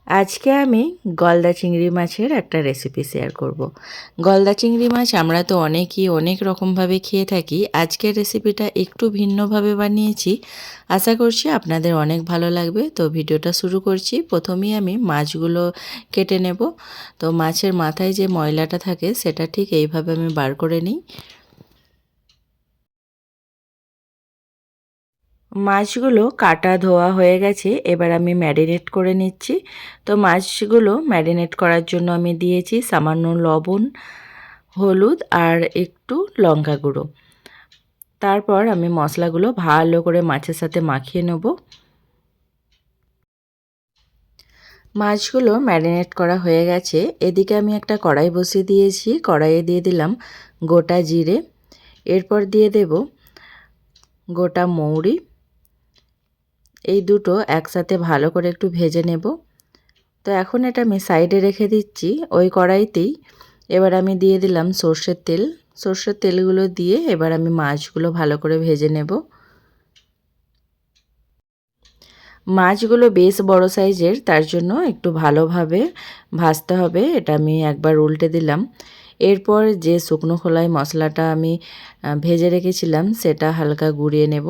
আজকে আমি গলদা চিংড়ি মাছের একটা রেসিপি শেয়ার করব। গলদা চিংড়ি মাছ আমরা তো অনেকেই অনেক রকমভাবে খেয়ে থাকি। আজকের রেসিপিটা একটু ভিন্নভাবে বানিয়েছি। আশা করছি আপনাদের অনেক ভালো লাগবে। তো ভিডিওটা শুরু করছি। প্রথমেই আমি মাছগুলো কেটে নেব। তো মাছের মাথায় যে ময়লাটা থাকে সেটা ঠিক এইভাবে আমি বার করে নিই। মাছগুলো কাটা ধোয়া হয়ে গেছে, এবার আমি ম্যারিনেট করে নিচ্ছি। তো মাছগুলো ম্যারিনেট করার জন্য আমি দিয়েছি সামান্য লবণ, হলুদ আর একটু লঙ্কা গুঁড়ো। তারপর আমি মশলাগুলো ভালো করে মাছের সাথে মাখিয়ে নেব। মাছগুলো ম্যারিনেট করা হয়ে গেছে। এদিকে আমি একটা কড়াই বসিয়ে দিয়েছি। কড়াইয়ে দিয়ে দিলাম গোটা জিরে, এরপর দিয়ে দেব গোটা মৌরি। এই দুটো একসাথে ভালো করে একটু ভেজে নেব। তো এখন এটা আমি সাইডে রেখে দিচ্ছি। ওই কড়াইতেই এবার আমি দিয়ে দিলাম সর্ষের তেল। সর্ষের তেলগুলো দিয়ে এবার আমি মাছগুলো ভালো করে ভেজে নেব। মাছগুলো বেশ বড় সাইজের, তার জন্য একটু ভালোভাবে ভাজতে হবে। এটা আমি একবার উল্টে দিলাম। এরপর যে শুকনো খোলায় মশলাটা আমি ভেজে রেখেছিলাম সেটা হালকা গুঁড়িয়ে নেব।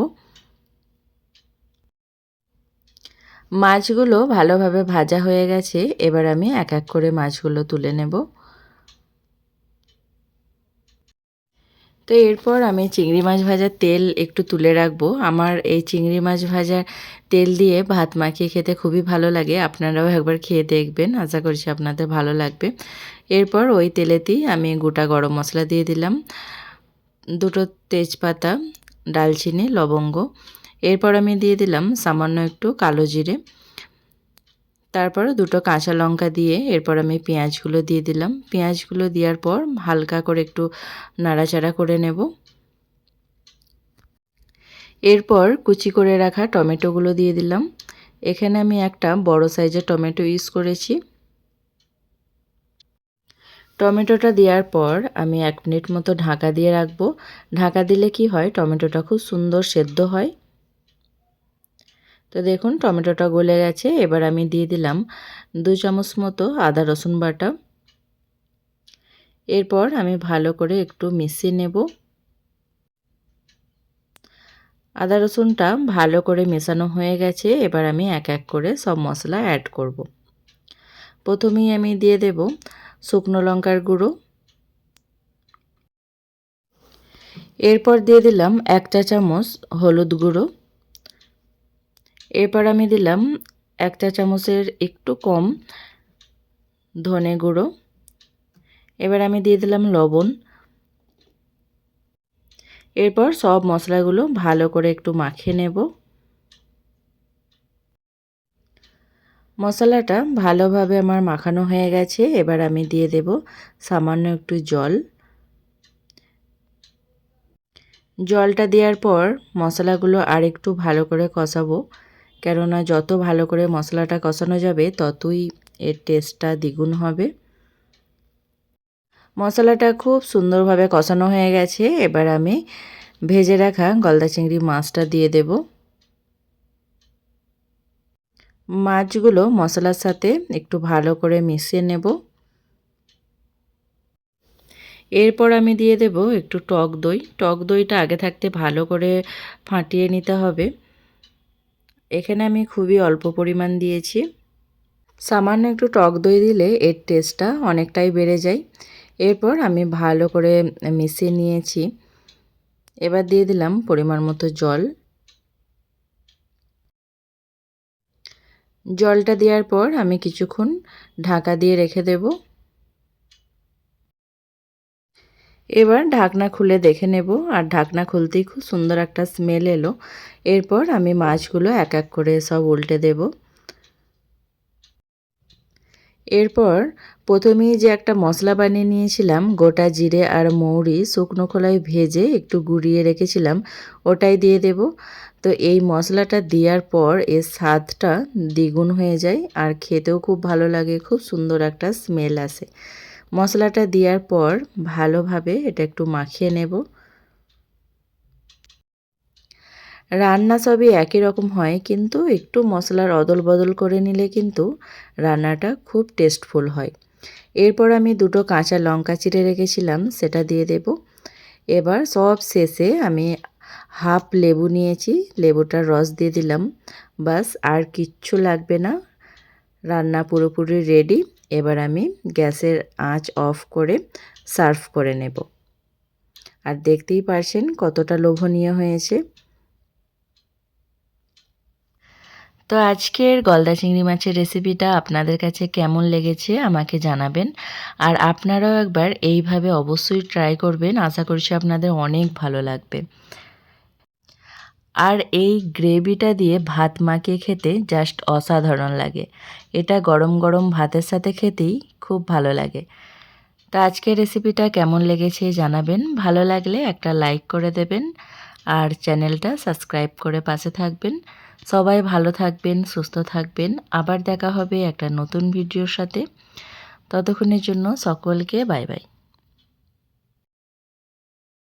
মাছগুলো ভালোভাবে ভাজা হয়ে গেছে, এবার আমি এক এক করে মাছগুলো তুলে নেব। তো এরপর আমি চিংড়ি মাছ ভাজার তেল একটু তুলে রাখবো। আমার এই চিংড়ি মাছ ভাজার তেল দিয়ে ভাত মাখিয়ে খেতে খুবই ভালো লাগে। আপনারাও একবার খেয়ে দেখবেন, আশা করছি আপনাদের ভালো লাগবে। এরপর ওই তেলেতেই আমি গোটা গরম মশলা দিয়ে দিলাম, দুটো তেজপাতা, ডালচিনি, লবঙ্গ। এরপর আমি দিয়ে দিলাম সামান্য একটু কালো জিরে, তারপর দুটো কাঁচা লঙ্কা দিয়ে এরপর আমি পেঁয়াজগুলো দিয়ে দিলাম। পেঁয়াজগুলো দেওয়ার পর হালকা করে একটু নাড়াচাড়া করে নেব। এরপর কুচি করে রাখা টমেটোগুলো দিয়ে দিলাম। এখানে আমি একটা বড় সাইজের টমেটো ইউজ করেছি। টমেটোটা দেওয়ার পর আমি 1 মিনিট মতো ঢাকা দিয়ে রাখবো। ঢাকা দিলে কি হয়, টমেটোটা খুব সুন্দর সেদ্ধ হয়। তো দেখুন টমেটোটা গলে গেছে। এবার আমি দিয়ে দিলাম 2 চামচ মতো আদা রসুন বাটা। এরপর আমি ভালো করে একটু মিশিয়ে নেব। আদা রসুনটা ভালো করে মেশানো হয়ে গেছে। এবার আমি এক এক করে সব মশলা অ্যাড করব। প্রথমেই আমি দিয়ে দেব শুকনো লঙ্কার গুঁড়ো। এরপর দিয়ে দিলাম 1 চা চামচ হলুদ গুঁড়ো। এরপর আমি দিলাম 1 চা চামচের একটু কম ধনে গুঁড়ো। এবার আমি দিয়ে দিলাম লবণ। এরপর সব মশলাগুলো ভালো করে একটু মাখিয়ে নেব। মশলাটা ভালোভাবে আমার মাখানো হয়ে গেছে। এবার আমি দিয়ে দেব সামান্য একটু জল। জলটা দেওয়ার পর মশলাগুলো আর একটু ভালো করে কষাবো, কেননা যত ভালো করে মশলাটা কষানো যাবে ততই এর টেস্টটা দ্বিগুণ হবে। মশলাটা খুব সুন্দরভাবে কষানো হয়ে গেছে। এবার আমি ভেজে রাখা গলদা চিংড়ি মাছটা দিয়ে দেব। মাছগুলো মশলার সাথে একটু ভালো করে মিশিয়ে নেব। এরপর আমি দিয়ে দেব একটু টক দই। টক দইটা আগে থাকতে ভালো করে ফাটিয়ে নিতে হবে। এখানে আমি খুবই অল্প পরিমাণ দিয়েছি। সামান্য একটু টক দই দিলে এর টেস্টটা অনেকটাই বেড়ে যায়। এরপর আমি ভালো করে মিশিয়ে নিয়েছি। এবার দিয়ে দিলাম পরিমাণ মতো জল। জলটা দেওয়ার পর আমি কিছুক্ষণ ঢাকা দিয়ে রেখে দেব। এবার ঢাকনা খুলে দেখে নেব, আর ঢাকনা খুলতেই খুব সুন্দর একটা স্মেল এলো। এরপর আমি মাছগুলো এক এক করে সব উল্টে দেব। এরপর প্রথমেই যে একটা মশলা বানিয়ে নিয়েছিলাম, গোটা জিরে আর মৌরি শুকনো খোলায় ভেজে একটু গুঁড়িয়ে রেখেছিলাম, ওটাই দিয়ে দেব। তো এই মশলাটা দেওয়ার পর এর স্বাদটা দ্বিগুণ হয়ে যায়, আর খেতেও খুব ভালো লাগে, খুব সুন্দর একটা স্মেল আসে। মশলাটা দেওয়ার পর ভালোভাবে এটা একটু মাখিয়ে নেব। রান্না সবই একই রকম হয়, কিন্তু একটু মশলার অদল বদল করে নিলে কিন্তু রান্নাটা খুব টেস্টফুল হয়। এরপর আমি 2টো কাঁচা লঙ্কা চিড়ে রেখেছিলাম, সেটা দিয়ে দেব। এবার সব শেষে আমি হাফ লেবু নিয়েছি, লেবুটার রস দিয়ে দিলাম। বাস আর কিচ্ছু লাগবে না, রান্না পুরোপুরি রেডি। এবার আমি গ্যাসের আঁচ অফ করে সার্ভ করে নেব। আর দেখতেই পারছেন কতটা লোভনীয় হয়েছে। তো আজকের গলদা চিংড়ি মাছের রেসিপিটা আপনাদের কাছে কেমন লেগেছে আমাকে জানাবেন। আর আপনারাও একবার এইভাবে অবশ্যই ট্রাই করবেন, আশা করছি আপনাদের অনেক ভালো লাগবে। আর এই গ্রেভিটা দিয়ে ভাত মাখিয়ে খেতে জাস্ট অসাধারণ লাগে। এটা গরম গরম ভাতের সাথে খেতেই খুব ভালো লাগে। তো আজকের রেসিপিটা কেমন লেগেছে জানাবেন, ভালো লাগলে একটা লাইক করে দেবেন আর চ্যানেলটা সাবস্ক্রাইব করে পাশে থাকবেন। সবাই ভালো থাকবেন, সুস্থ থাকবেন, আবার দেখা হবে একটা নতুন ভিডিওর সাথে। ততক্ষণের জন্য সকলকে বাই বাই।